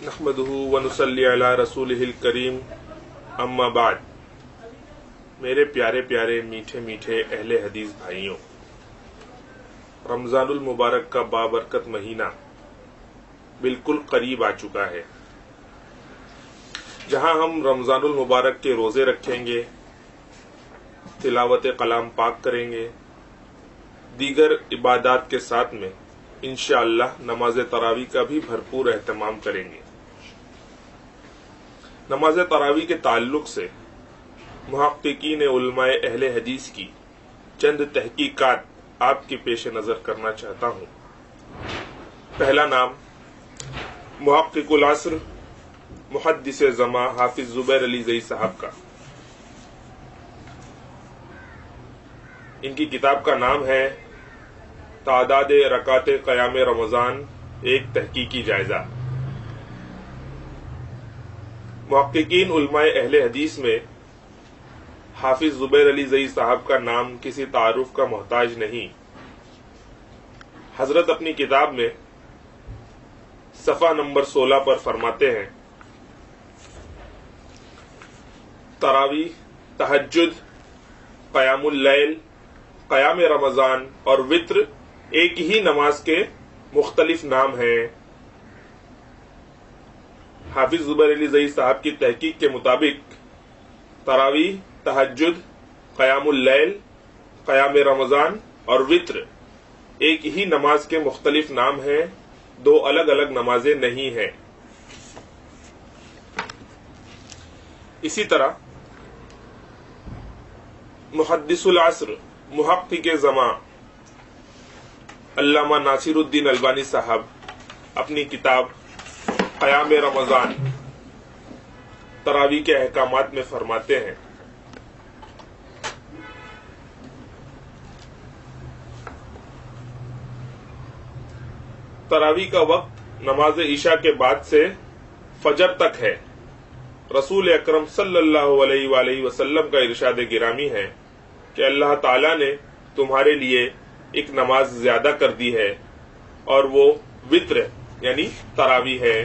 نحمدہ ونصلی علی رسولہ الکریم اما بعد۔ میرے پیارے پیارے میٹھے میٹھے اہل حدیث بھائیوں، رمضان المبارک کا بابرکت مہینہ بالکل قریب آ چکا ہے، جہاں ہم رمضان المبارک کے روزے رکھیں گے، تلاوت کلام پاک کریں گے، دیگر عبادات کے ساتھ میں انشاءاللہ نماز تراویح کا بھی بھرپور اہتمام کریں گے۔ نماز تراویح کے تعلق سے محققین علماء اہل حدیث کی چند تحقیقات آپ کے پیش نظر کرنا چاہتا ہوں۔ پہلا نام محقق العصر محدث زماں حافظ زبیر علی زئی صاحب کا۔ ان کی کتاب کا نام ہے تعداد رکعات قیام رمضان، ایک تحقیقی جائزہ۔ محققین علماء اہل حدیث میں حافظ زبیر علی زئی صاحب کا نام کسی تعارف کا محتاج نہیں۔ حضرت اپنی کتاب میں صفحہ نمبر 16 پر فرماتے ہیں، تراویح، تہجد، قیام اللیل، قیام رمضان اور وتر ایک ہی نماز کے مختلف نام ہیں۔ حافظ زبیر علی زئی صاحب کی تحقیق کے مطابق تراویح، تہجد، قیام اللیل، قیام رمضان اور وتر ایک ہی نماز کے مختلف نام ہیں، دو الگ الگ نمازیں نہیں ہیں۔ اسی طرح محدث العصر محقق زماں علامہ ناصر الدین البانی صاحب اپنی کتاب قیام رمضان تراویح کے احکامات میں فرماتے ہیں، تراویح کا وقت نماز عشاء کے بعد سے فجر تک ہے۔ رسول اکرم صلی اللہ علیہ وآلہ وسلم کا ارشاد گرامی ہے کہ اللہ تعالی نے تمہارے لیے ایک نماز زیادہ کر دی ہے، اور وہ وتر یعنی تراویح ہے۔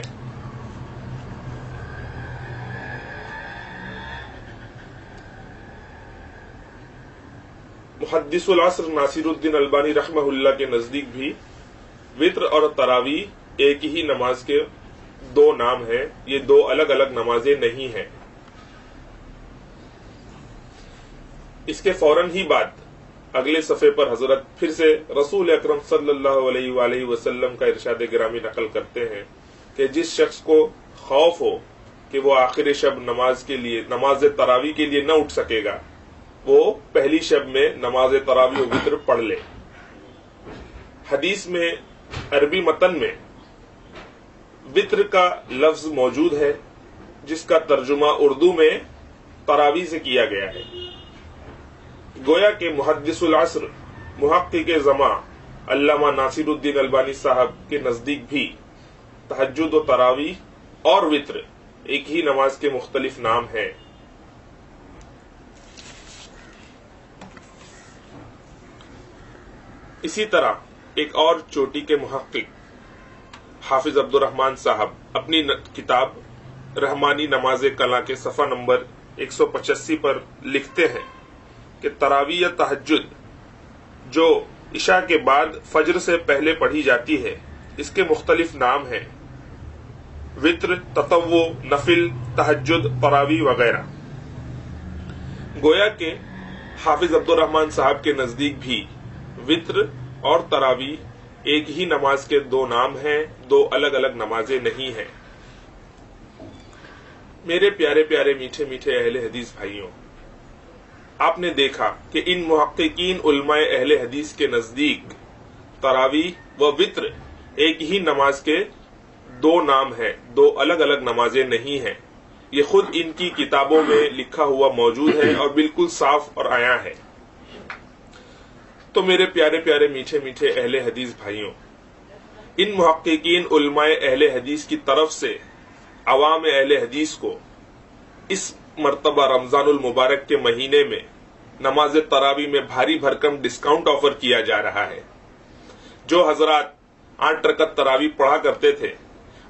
محدث العصر ناصر الدین البانی رحمہ اللہ کے نزدیک بھی وتر اور تراویح ایک ہی نماز کے دو نام ہیں، یہ دو الگ الگ نمازیں نہیں ہیں۔ اس کے فوراً ہی بعد اگلے صفحے پر حضرت پھر سے رسول اکرم صلی اللہ علیہ وآلہ وسلم کا ارشاد گرامی نقل کرتے ہیں کہ جس شخص کو خوف ہو کہ وہ آخر شب نماز تراویح کے لیے نہ اٹھ سکے گا، وہ پہلی شب میں نماز تراویح و وتر پڑھ لے۔ حدیث میں عربی متن میں وتر کا لفظ موجود ہے، جس کا ترجمہ اردو میں تراویح سے کیا گیا ہے۔ گویا کہ محدث العصر محقق زماں علامہ ناصر الدین البانی صاحب کے نزدیک بھی تہجد و تراویح اور وتر ایک ہی نماز کے مختلف نام ہیں۔ اسی طرح ایک اور چوٹی کے محقق حافظ عبد الرحمن صاحب اپنی کتاب رحمانی نماز کلاں کے صفحہ نمبر 185 پر لکھتے ہیں کہ تراویح یا تہجد جو عشاء کے بعد فجر سے پہلے پڑھی جاتی ہے، اس کے مختلف نام ہیں، وتر، تطوع، نفل، تہجد، تراویح وغیرہ۔ گویا کہ حافظ عبد الرحمن صاحب کے نزدیک بھی وتر اور تراویح ایک ہی نماز کے دو نام ہیں، دو الگ الگ نمازیں نہیں ہیں۔ میرے پیارے پیارے میٹھے میٹھے اہل حدیث بھائیوں، آپ نے دیکھا کہ ان محققین علماء اہل حدیث کے نزدیک تراویح و وتر ایک ہی نماز کے دو نام ہیں، دو الگ الگ نمازیں نہیں ہیں۔ یہ خود ان کی کتابوں میں لکھا ہوا موجود ہے اور بالکل صاف اور عیاں ہے۔ تو میرے پیارے پیارے میٹھے میٹھے اہل حدیث بھائیوں، ان محققین علماء اہل حدیث کی طرف سے عوام اہل حدیث کو اس مرتبہ رمضان المبارک کے مہینے میں نماز تراویح میں بھاری بھرکم ڈسکاؤنٹ آفر کیا جا رہا ہے۔ جو حضرات 8 رکعت تراویح پڑھا کرتے تھے،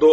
2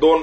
2